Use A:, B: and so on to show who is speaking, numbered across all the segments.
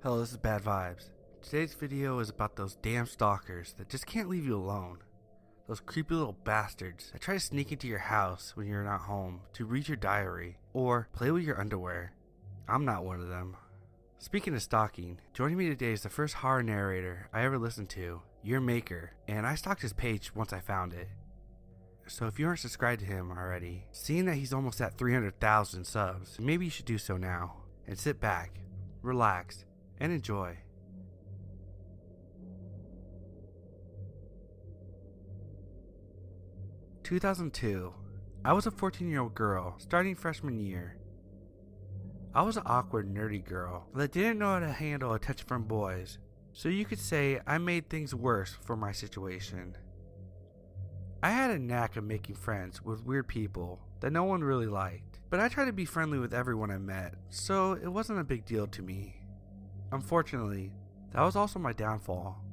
A: Hello, this is Bad Vibes. Today's video is about those damn stalkers that just can't leave you alone. Those creepy little bastards that try to sneak into your house when you're not home to read your diary or play with your underwear. I'm not one of them. Speaking of stalking, joining me today is the first horror narrator I ever listened to, Your Maker, and I stalked his page once I found it. So if you aren't subscribed to him already, seeing that he's almost at 300,000 subs, maybe you should do so now, and sit back, relax, and enjoy. "2002. I was a 14-year-old girl starting freshman year. I was an awkward, nerdy girl that didn't know how to handle attention from boys, so you could say I made things worse for my situation. I had a knack of making friends with weird people that no one really liked, but I tried to be friendly with everyone I met, so it wasn't a big deal to me. Unfortunately, that was also my downfall.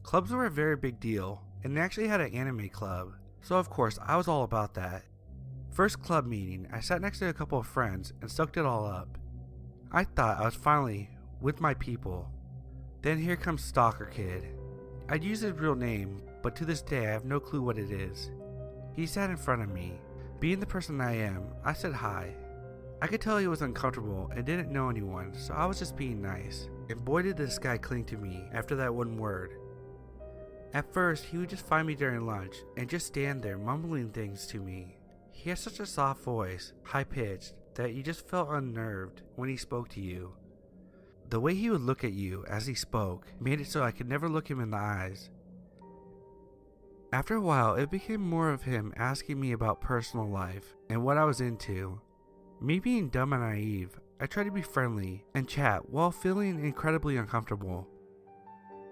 A: Clubs were a very big deal, and they actually had an anime club, so of course I was all about that. First club meeting, I sat next to a couple of friends and soaked it all up. I thought I was finally with my people. Then here comes Stalker Kid. I'd use his real name, but to this day I have no clue what it is. He sat in front of me. Being the person I am, I said hi. I could tell he was uncomfortable and didn't know anyone, so I was just being nice. And boy did this guy cling to me after that one word. At first, he would just find me during lunch and just stand there mumbling things to me. He had such a soft voice, high-pitched, that you just felt unnerved when he spoke to you. The way he would look at you as he spoke made it so I could never look him in the eyes. After a while, it became more of him asking me about personal life and what I was into. Me being dumb and naive, I tried to be friendly and chat while feeling incredibly uncomfortable.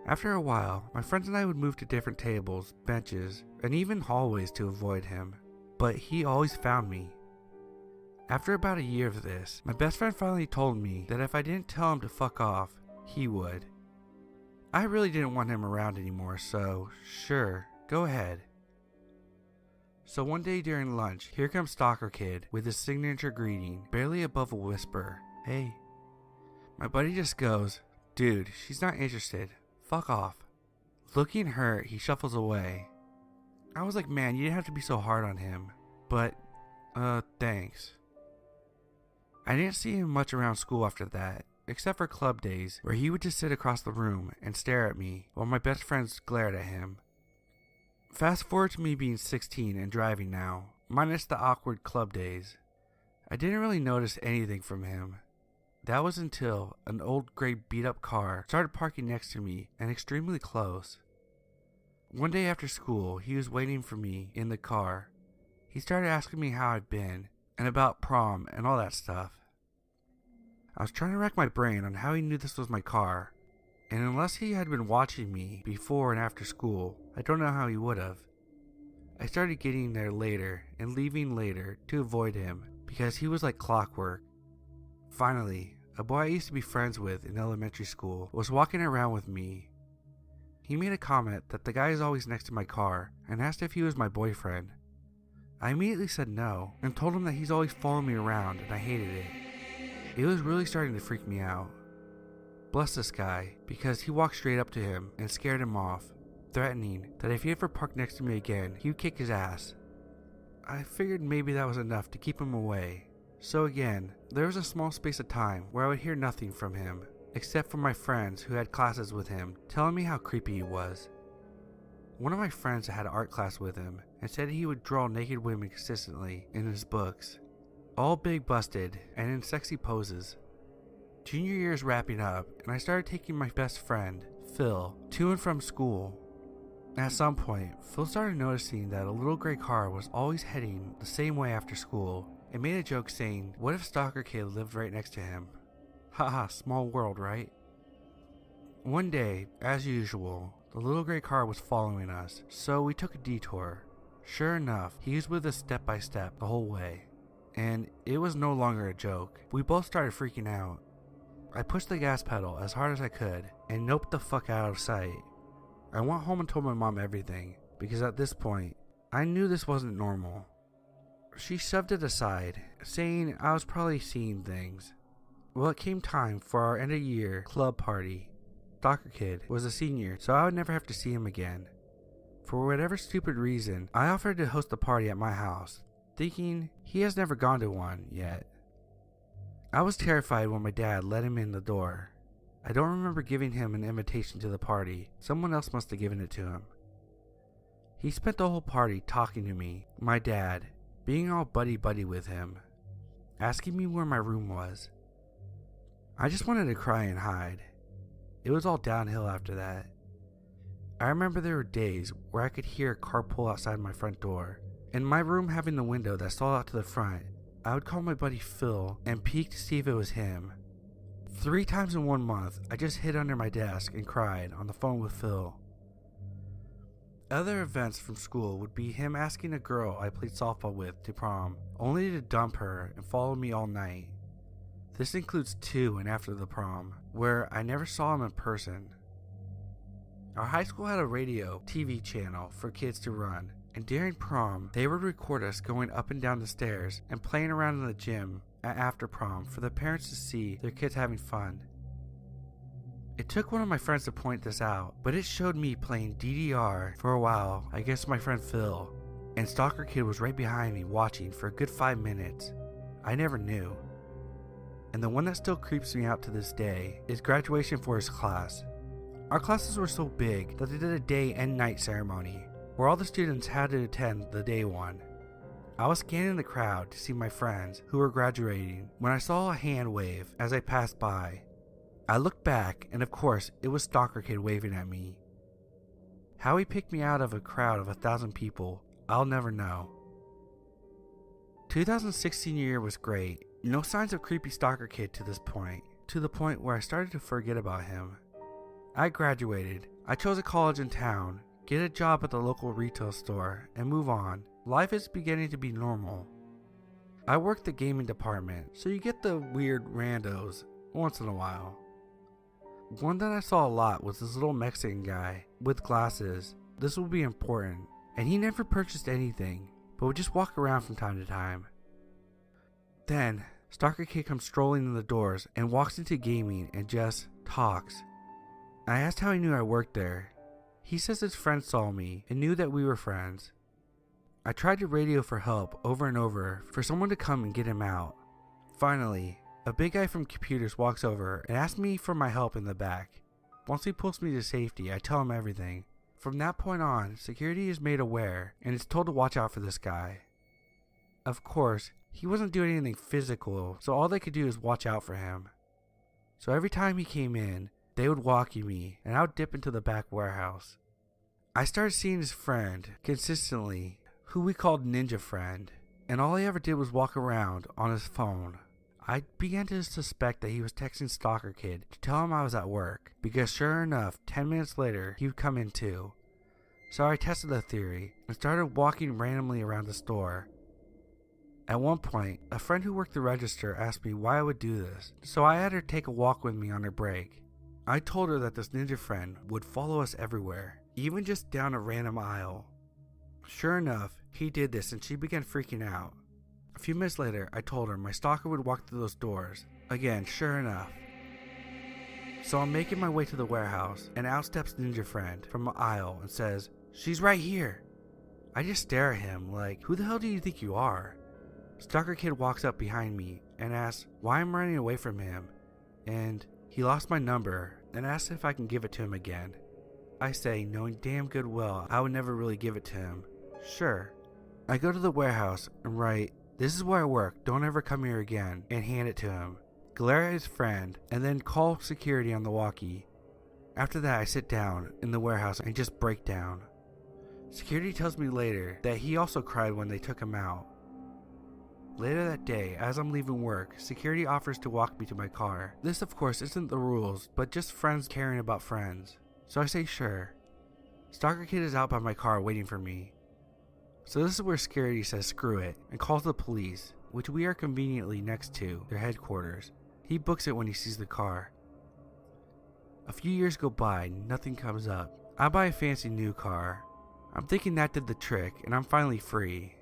A: After a while, my friends and I would move to different tables, benches, and even hallways to avoid him, but he always found me. After about a year of this, my best friend finally told me that if I didn't tell him to fuck off, he would. I really didn't want him around anymore, so sure, go ahead. So one day during lunch, here comes Stalker Kid with his signature greeting, barely above a whisper, "Hey." My buddy just goes, "Dude, she's not interested. Fuck off." Looking hurt, he shuffles away. I was like, man, you didn't have to be so hard on him, but, thanks. I didn't see him much around school after that, except for club days, where he would just sit across the room and stare at me while my best friends glared at him. Fast forward to me being 16 and driving now, minus the awkward club days. I didn't really notice anything from him. That was until an old gray beat up car started parking next to me and extremely close. One day after school, he was waiting for me in the car. He started asking me how I'd been and about prom and all that stuff. I was trying to rack my brain on how he knew this was my car, and unless he had been watching me before and after school, I don't know how he would have. I started getting there later and leaving later to avoid him because he was like clockwork. Finally, a boy I used to be friends with in elementary school was walking around with me. He made a comment that the guy is always next to my car and asked if he was my boyfriend. I immediately said no and told him that he's always following me around and I hated it. It was really starting to freak me out. Bless this guy, because he walked straight up to him and scared him off, threatening that if he ever parked next to me again, he would kick his ass. I figured maybe that was enough to keep him away. So again, there was a small space of time where I would hear nothing from him, except for my friends who had classes with him telling me how creepy he was. One of my friends had art class with him and said he would draw naked women consistently in his books, all big busted and in sexy poses. Junior year is wrapping up and I started taking my best friend, Phil, to and from school. At some point, Phil started noticing that a little gray car was always heading the same way after school and made a joke saying, "What if Stalker Kid lived right next to him?" Haha, small world, right? One day, as usual, the little gray car was following us, so we took a detour. Sure enough, he was with us step by step the whole way, and it was no longer a joke. We both started freaking out. I pushed the gas pedal as hard as I could and noped the fuck out of sight. I went home and told my mom everything, because at this point, I knew this wasn't normal. She shoved it aside, saying I was probably seeing things. Well, it came time for our end of year club party. Stalker Kid was a senior, so I would never have to see him again. For whatever stupid reason, I offered to host a party at my house, thinking he has never gone to one yet. I was terrified when my dad let him in the door. I don't remember giving him an invitation to the party. Someone else must have given it to him. He spent the whole party talking to me, my dad, being all buddy-buddy with him, asking me where my room was. I just wanted to cry and hide. It was all downhill after that. I remember there were days where I could hear a car pull outside my front door, and my room having the window that saw out to the front, I would call my buddy Phil and peek to see if it was him. 3 times in 1 month, I just hid under my desk and cried on the phone with Phil. Other events from school would be him asking a girl I played softball with to prom, only to dump her and follow me all night. This includes 2 and after the prom, where I never saw him in person. Our high school had a radio, TV channel for kids to run, and during prom, they would record us going up and down the stairs and playing around in the gym at after prom for the parents to see their kids having fun. It took one of my friends to point this out, but it showed me playing DDR for a while against my friend Phil, and Stalker Kid was right behind me watching for a good 5 minutes. I never knew. And the one that still creeps me out to this day is graduation for his class. Our classes were so big that they did a day and night ceremony, where all the students had to attend the day one. I was scanning the crowd to see my friends who were graduating when I saw a hand wave as I passed by. I looked back, and of course it was Stalker Kid waving at me. How he picked me out of a crowd of 1,000 people, I'll never know. 2016 year was great. No signs of creepy Stalker Kid to this point, to the point where I started to forget about him. I graduated. I chose a college in town, get a job at the local retail store, and move on. Life is beginning to be normal. I work the gaming department, so you get the weird randos once in a while. One that I saw a lot was this little Mexican guy with glasses. This would be important, and he never purchased anything, but would just walk around from time to time. Then, Stalker Kid comes strolling in the doors and walks into gaming and just talks. I asked how he knew I worked there. He says his friend saw me and knew that we were friends. I tried to radio for help over and over for someone to come and get him out. Finally, a big guy from computers walks over and asks me for my help in the back. Once he pulls me to safety, I tell him everything. From that point on, security is made aware and is told to watch out for this guy. Of course, he wasn't doing anything physical, so all they could do is watch out for him. So every time he came in, they would walkie me, and I would dip into the back warehouse. I started seeing his friend consistently, who we called Ninja Friend, and all he ever did was walk around on his phone. I began to suspect that he was texting Stalker Kid to tell him I was at work, because sure enough, 10 minutes later, he would come in too. So I tested the theory, and started walking randomly around the store. At one point, a friend who worked the register asked me why I would do this, so I had her take a walk with me on her break. I told her that this ninja friend would follow us everywhere, even just down a random aisle. Sure enough, he did this and she began freaking out. A few minutes later, I told her my stalker would walk through those doors. Again, sure enough. So I'm making my way to the warehouse, and out steps Ninja Friend from an aisle and says, "She's right here." I just stare at him like, who the hell do you think you are? Stalker Kid walks up behind me and asks why I'm running away from him, and he lost my number and asks if I can give it to him again. I say, knowing damn good well I would never really give it to him, sure. I go to the warehouse and write, "This is where I work, don't ever come here again," and hand it to him. Glare at his friend and then call security on the walkie. After that, I sit down in the warehouse and just break down. Security tells me later that he also cried when they took him out. Later that day, as I'm leaving work, security offers to walk me to my car. This of course isn't the rules, but just friends caring about friends. So I say sure. Stalker Kid is out by my car waiting for me. So this is where security says screw it and calls the police, which we are conveniently next to their headquarters. He books it when he sees the car. A few years go by, nothing comes up. I buy a fancy new car. I'm thinking that did the trick and I'm finally free.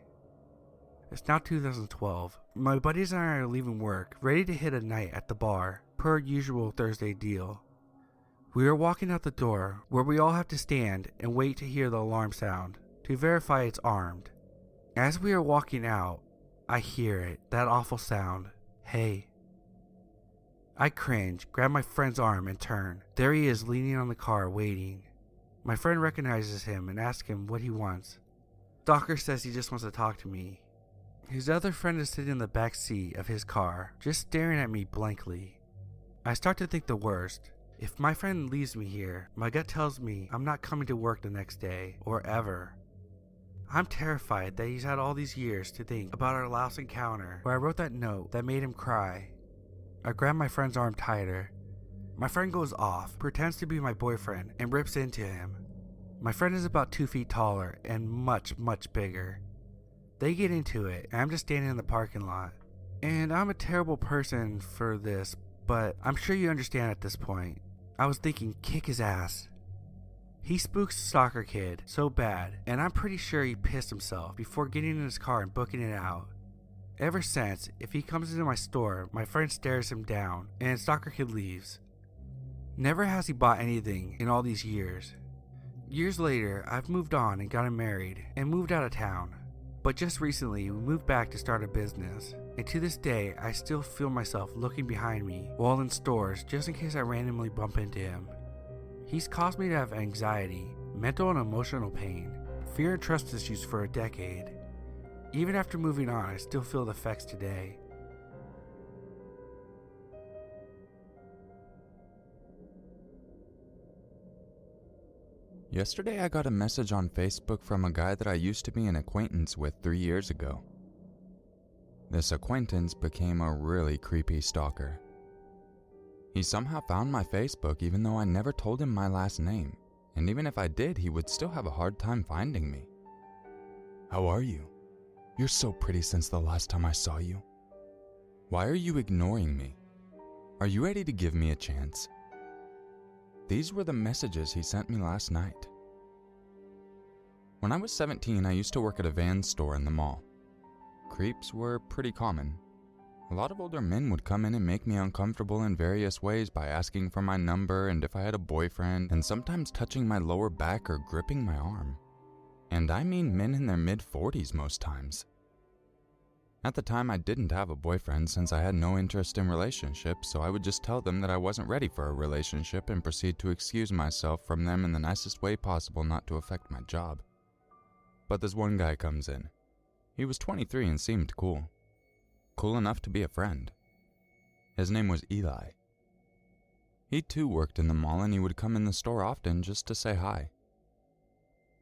A: It's now 2012. My buddies and I are leaving work, ready to hit a night at the bar, per usual Thursday deal. We are walking out the door, where we all have to stand and wait to hear the alarm sound, to verify it's armed. As we are walking out, I hear it, that awful sound, "Hey." I cringe, grab my friend's arm and turn. There he is leaning on the car, waiting. My friend recognizes him and asks him what he wants. Stalker says he just wants to talk to me. His other friend is sitting in the back seat of his car, just staring at me blankly. I start to think the worst. If my friend leaves me here, my gut tells me I'm not coming to work the next day, or ever. I'm terrified that he's had all these years to think about our last encounter, where I wrote that note that made him cry. I grab my friend's arm tighter. My friend goes off, pretends to be my boyfriend, and rips into him. My friend is about 2 feet taller and much, much bigger. They get into it, and I'm just standing in the parking lot. And I'm a terrible person for this, but I'm sure you understand at this point. I was thinking, kick his ass. He spooks the Stalker kid so bad, and I'm pretty sure he pissed himself before getting in his car and booking it out. Ever since, if he comes into my store, my friend stares him down, and Stalker kid leaves. Never has he bought anything in all these years. Years later, I've moved on and gotten married, and moved out of town. But just recently, we moved back to start a business, and to this day, I still feel myself looking behind me while in stores just in case I randomly bump into him. He's caused me to have anxiety, mental and emotional pain, fear and trust issues for a decade. Even after moving on, I still feel the effects today.
B: Yesterday I got a message on Facebook from a guy that I used to be an acquaintance with 3 years ago. This acquaintance became a really creepy stalker. He somehow found my Facebook even though I never told him my last name, and even if I did, he would still have a hard time finding me. "How are you? You're so pretty since the last time I saw you. Why are you ignoring me? Are you ready to give me a chance?" These were the messages he sent me last night. When I was 17, I used to work at a van store in the mall. Creeps were pretty common. A lot of older men would come in and make me uncomfortable in various ways by asking for my number and if I had a boyfriend, and sometimes touching my lower back or gripping my arm. And I mean men in their mid-40s most times. At the time, I didn't have a boyfriend since I had no interest in relationships, so I would just tell them that I wasn't ready for a relationship and proceed to excuse myself from them in the nicest way possible not to affect my job. But this one guy comes in. He was 23 and seemed cool. Cool enough to be a friend. His name was Eli. He too worked in the mall and he would come in the store often just to say hi.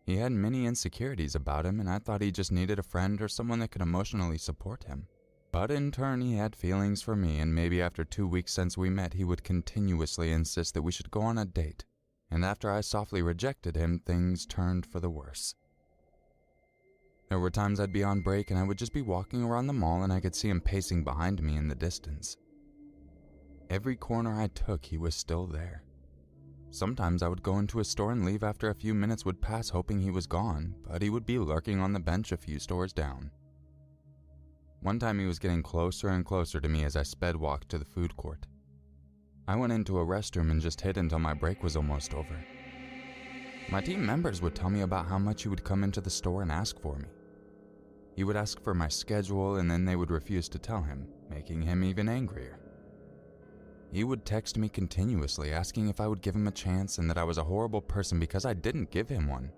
B: He had many insecurities about him, and I thought he just needed a friend or someone that could emotionally support him. But in turn, he had feelings for me, and maybe after 2 weeks since we met, he would continuously insist that we should go on a date. And after I softly rejected him, things turned for the worse. There were times I'd be on break and I would just be walking around the mall and I could see him pacing behind me in the distance. Every corner I took, he was still there. Sometimes I would go into a store and leave after a few minutes would pass hoping he was gone, but he would be lurking on the bench a few stores down. One time he was getting closer and closer to me as I sped walked to the food court. I went into a restroom and just hid until my break was almost over. My team members would tell me about how much he would come into the store and ask for me. He would ask for my schedule and then they would refuse to tell him, making him even angrier. He would text me continuously asking if I would give him a chance and that I was a horrible person because I didn't give him one.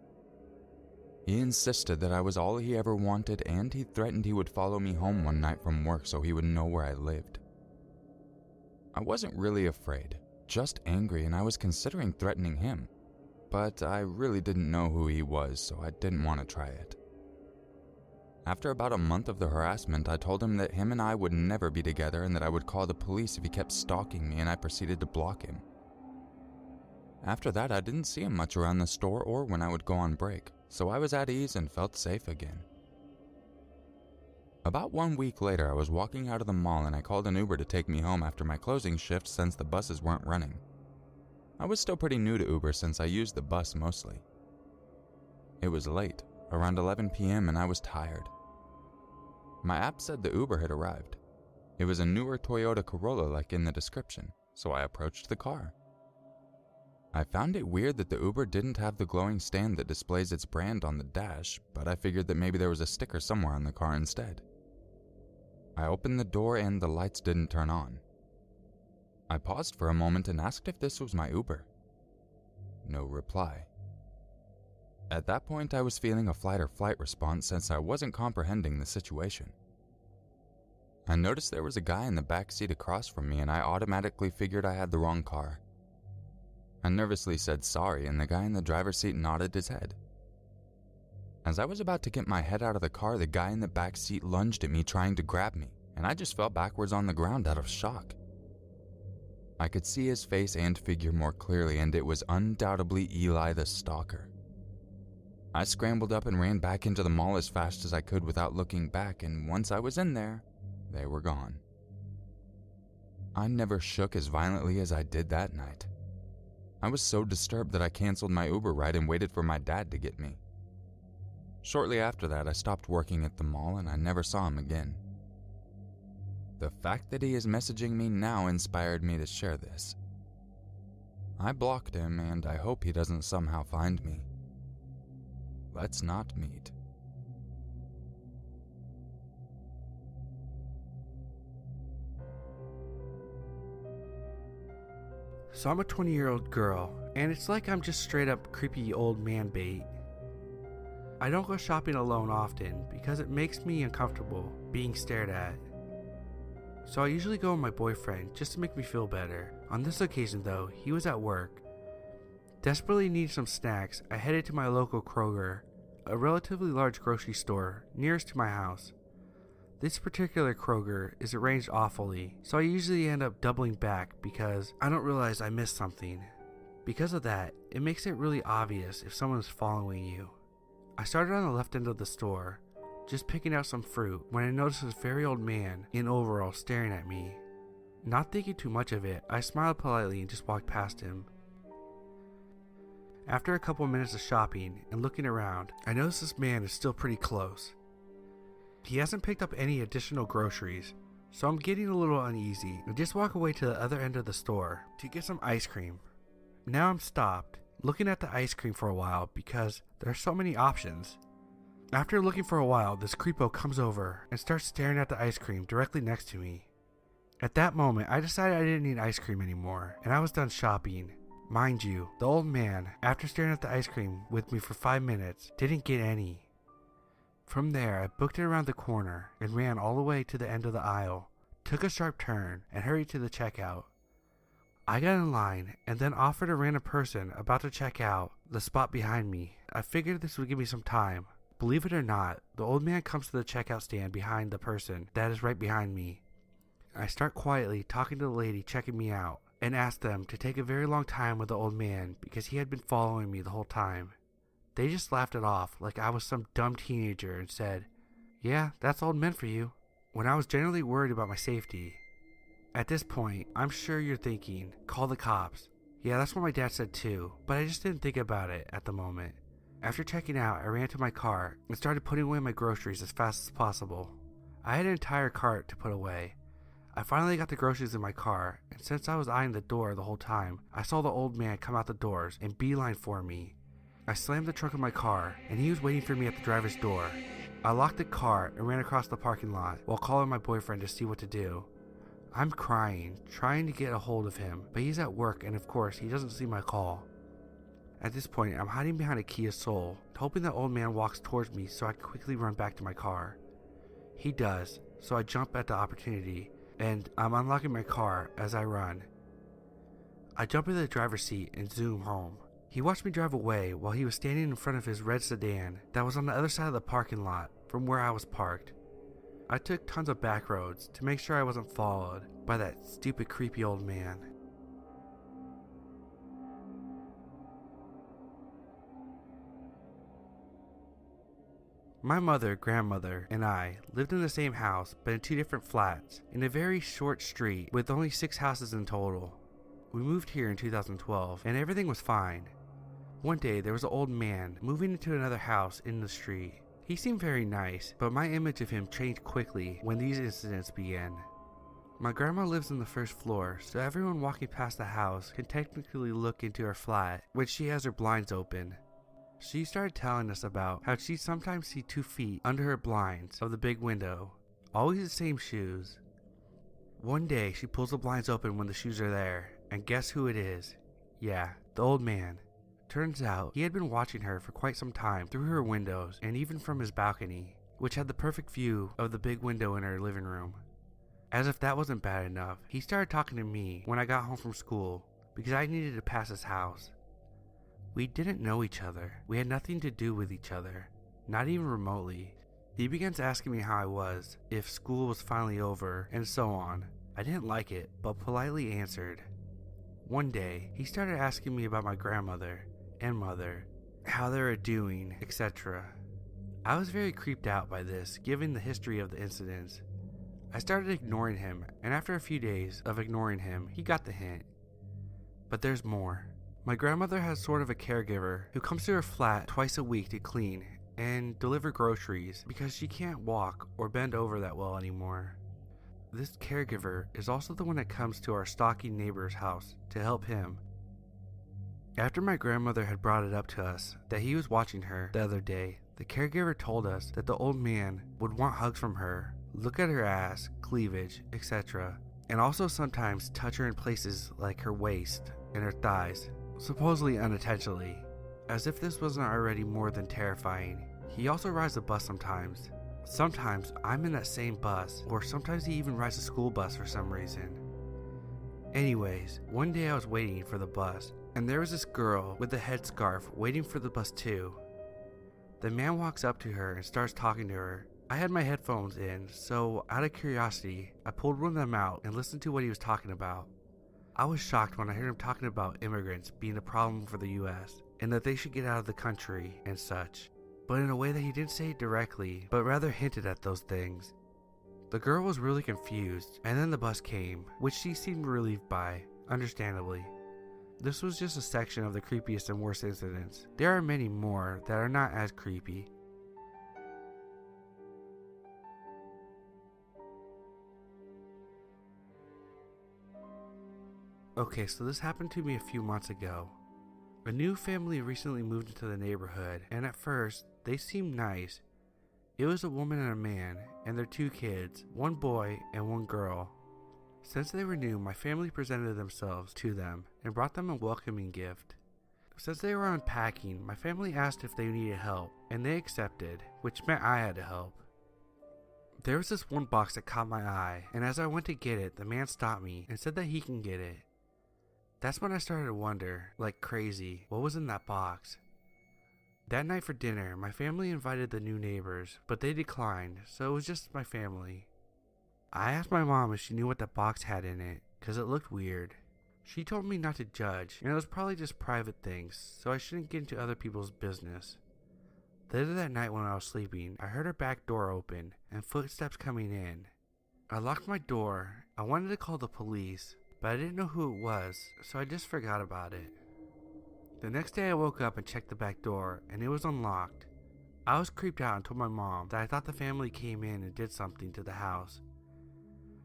B: He insisted that I was all he ever wanted, and he threatened he would follow me home one night from work so he would know where I lived. I wasn't really afraid, just angry, and I was considering threatening him. But I really didn't know who he was, so I didn't want to try it. After about a month of the harassment, I told him that him and I would never be together and that I would call the police if he kept stalking me, and I proceeded to block him. After that, I didn't see him much around the store or when I would go on break, so I was at ease and felt safe again. About 1 week later, I was walking out of the mall and I called an Uber to take me home after my closing shift since the buses weren't running. I was still pretty new to Uber since I used the bus mostly. It was late, around 11 p.m., and I was tired. My app said the Uber had arrived. It was a newer Toyota Corolla like in the description, so I approached the car. I found it weird that the Uber didn't have the glowing stand that displays its brand on the dash, but I figured that maybe there was a sticker somewhere on the car instead. I opened the door and the lights didn't turn on. I paused for a moment and asked if this was my Uber. No reply. At that point, I was feeling a fight or flight response since I wasn't comprehending the situation. I noticed there was a guy in the back seat across from me and I automatically figured I had the wrong car. I nervously said sorry and the guy in the driver's seat nodded his head. As I was about to get my head out of the car, the guy in the back seat lunged at me trying to grab me, and I just fell backwards on the ground out of shock. I could see his face and figure more clearly, and it was undoubtedly Eli the Stalker. I scrambled up and ran back into the mall as fast as I could without looking back, and once I was in there, they were gone. I never shook as violently as I did that night. I was so disturbed that I canceled my Uber ride and waited for my dad to get me. Shortly after that, I stopped working at the mall and I never saw him again. The fact that he is messaging me now inspired me to share this. I blocked him and I hope he doesn't somehow find me. Let's not meet.
A: So I'm a 20-year-old girl, and it's like I'm just straight up creepy old man bait. I don't go shopping alone often because it makes me uncomfortable being stared at. So I usually go with my boyfriend just to make me feel better. On this occasion though, he was at work. Desperately needing some snacks, I headed to my local Kroger, a relatively large grocery store nearest to my house. This particular Kroger is arranged awfully, so I usually end up doubling back because I don't realize I missed something. Because of that, it makes it really obvious if someone is following you. I started on the left end of the store, just picking out some fruit, when I noticed this very old man in overalls staring at me. Not thinking too much of it, I smiled politely and just walked past him. After a couple minutes of shopping and looking around, I noticed this man is still pretty close. He hasn't picked up any additional groceries, so I'm getting a little uneasy and just walk away to the other end of the store to get some ice cream. Now I'm stopped, looking at the ice cream for a while because there are so many options. After looking for a while, this creepo comes over and starts staring at the ice cream directly next to me. At that moment, I decided I didn't need ice cream anymore, and I was done shopping. Mind you, the old man, after staring at the ice cream with me for 5 minutes, didn't get any. From there, I booked it around the corner and ran all the way to the end of the aisle, took a sharp turn, and hurried to the checkout. I got in line and then offered a random person about to check out the spot behind me. I figured this would give me some time. Believe it or not, the old man comes to the checkout stand behind the person that is right behind me. I start quietly talking to the lady checking me out and ask them to take a very long time with the old man because he had been following me the whole time. They just laughed it off like I was some dumb teenager and said, "Yeah, that's old men for you," when I was generally worried about my safety. At this point, I'm sure you're thinking, call the cops. Yeah, that's what my dad said too, but I just didn't think about it at the moment. After checking out, I ran to my car and started putting away my groceries as fast as possible. I had an entire cart to put away. I finally got the groceries in my car, and since I was eyeing the door the whole time, I saw the old man come out the doors and beeline for me. I slammed the trunk of my car, and he was waiting for me at the driver's door. I locked the car and ran across the parking lot while calling my boyfriend to see what to do. I'm crying, trying to get a hold of him, but he's at work and of course he doesn't see my call. At this point, I'm hiding behind a Kia Soul, hoping the old man walks towards me so I can quickly run back to my car. He does, so I jump at the opportunity, and I'm unlocking my car as I run. I jump into the driver's seat and zoom home. He watched me drive away while he was standing in front of his red sedan that was on the other side of the parking lot from where I was parked. I took tons of back roads to make sure I wasn't followed by that stupid creepy old man. My mother, grandmother, and I lived in the same house but in 2 different flats in a very short street with only 6 houses in total. We moved here in 2012 and everything was fine. One day there was an old man moving into another house in the street. He seemed very nice, but my image of him changed quickly when these incidents began. My grandma lives on the first floor, so everyone walking past the house can technically look into her flat when she has her blinds open. She started telling us about how she'd sometimes see 2 feet under her blinds of the big window, always the same shoes. One day she pulls the blinds open when the shoes are there, and guess who it is? Yeah, the old man. Turns out he had been watching her for quite some time through her windows and even from his balcony, which had the perfect view of the big window in her living room. As if that wasn't bad enough, he started talking to me when I got home from school because I needed to pass his house. We didn't know each other. We had nothing to do with each other, not even remotely. He begins asking me how I was, if school was finally over, and so on. I didn't like it, but politely answered. One day, he started asking me about my grandmother and mother, how they were doing, etc. I was very creeped out by this, given the history of the incidents. I started ignoring him, and after a few days of ignoring him, he got the hint. But there's more. My grandmother has sort of a caregiver who comes to her flat twice a week to clean and deliver groceries because she can't walk or bend over that well anymore. This caregiver is also the one that comes to our stalking neighbor's house to help him. After my grandmother had brought it up to us that he was watching her the other day, the caregiver told us that the old man would want hugs from her, look at her ass, cleavage, etc., and also sometimes touch her in places like her waist and her thighs, supposedly unintentionally. As if this wasn't already more than terrifying, he also rides the bus sometimes. Sometimes I'm in that same bus, or sometimes he even rides a school bus for some reason. Anyways, one day I was waiting for the bus, and there was this girl with a headscarf waiting for the bus too. The man walks up to her and starts talking to her. I had my headphones in, so out of curiosity, I pulled one of them out and listened to what he was talking about. I was shocked when I heard him talking about immigrants being a problem for the US, and that they should get out of the country and such, but in a way that he didn't say it directly, but rather hinted at those things. The girl was really confused, and then the bus came, which she seemed relieved by, understandably. This was just a section of the creepiest and worst incidents. There are many more that are not as creepy. Okay, so this happened to me a few months ago. A new family recently moved into the neighborhood, and at first, they seemed nice. It was a woman and a man, and their 2 kids, 1 boy and 1 girl. Since they were new, my family presented themselves to them and brought them a welcoming gift. Since they were unpacking, my family asked if they needed help, and they accepted, which meant I had to help. There was this one box that caught my eye, and as I went to get it, the man stopped me and said that he can get it. That's when I started to wonder, like crazy, what was in that box. That night for dinner, my family invited the new neighbors, but they declined, so it was just my family. I asked my mom if she knew what that box had in it, cause it looked weird. She told me not to judge, and it was probably just private things, so I shouldn't get into other people's business. Later that night when I was sleeping, I heard her back door open, and footsteps coming in. I locked my door. I wanted to call the police, but I didn't know who it was, so I just forgot about it. The next day I woke up and checked the back door, and it was unlocked. I was creeped out and told my mom that I thought the family came in and did something to the house.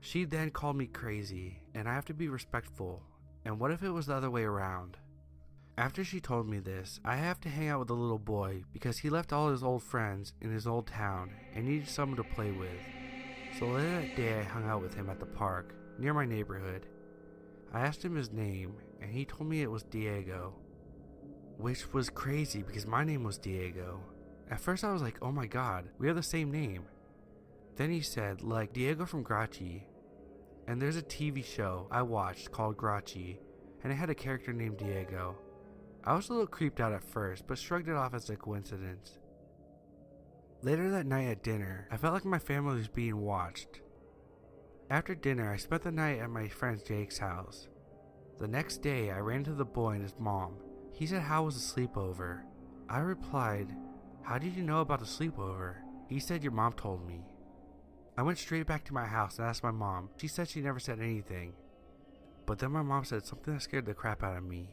A: She then called me crazy, and I have to be respectful, and what if it was the other way around? After she told me this, I have to hang out with the little boy because he left all his old friends in his old town and needed someone to play with. So later that day I hung out with him at the park, near my neighborhood. I asked him his name, and he told me it was Diego, which was crazy because my name was Diego. At first I was like, oh my god, we have the same name. Then he said, like Diego from Grachi, and there's a TV show I watched called Grachi, and it had a character named Diego. I was a little creeped out at first, but shrugged it off as a coincidence. Later that night at dinner, I felt like my family was being watched. After dinner, I spent the night at my friend Jake's house. The next day, I ran into the boy and his mom. He said, how was the sleepover? I replied, how did you know about the sleepover? He said, your mom told me. I went straight back to my house and asked my mom. She said she never said anything. But then my mom said something that scared the crap out of me.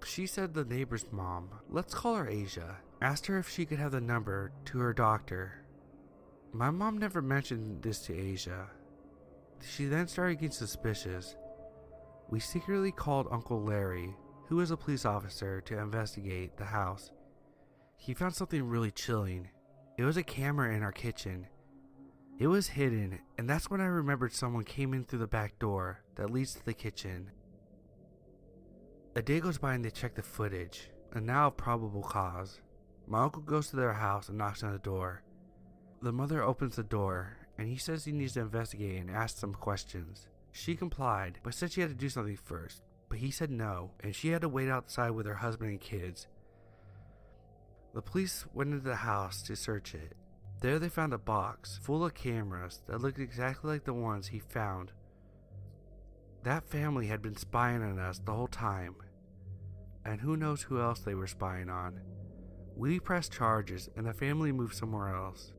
A: She said the neighbor's mom, let's call her Asia, asked her if she could have the number to her doctor. My mom never mentioned this to Asia. She then started getting suspicious. We secretly called Uncle Larry, who was a police officer, to investigate the house. He found something really chilling. It was a camera in our kitchen. It was hidden, and that's when I remembered someone came in through the back door that leads to the kitchen. A day goes by and they check the footage, and now of probable cause. My uncle goes to their house and knocks on the door. The mother opens the door, and he says he needs to investigate and ask some questions. She complied, but said she had to do something first, but he said no, and she had to wait outside with her husband and kids. The police went into the house to search it. There they found a box full of cameras that looked exactly like the ones he found. That family had been spying on us the whole time, and who knows who else they were spying on. We pressed charges and the family moved somewhere else.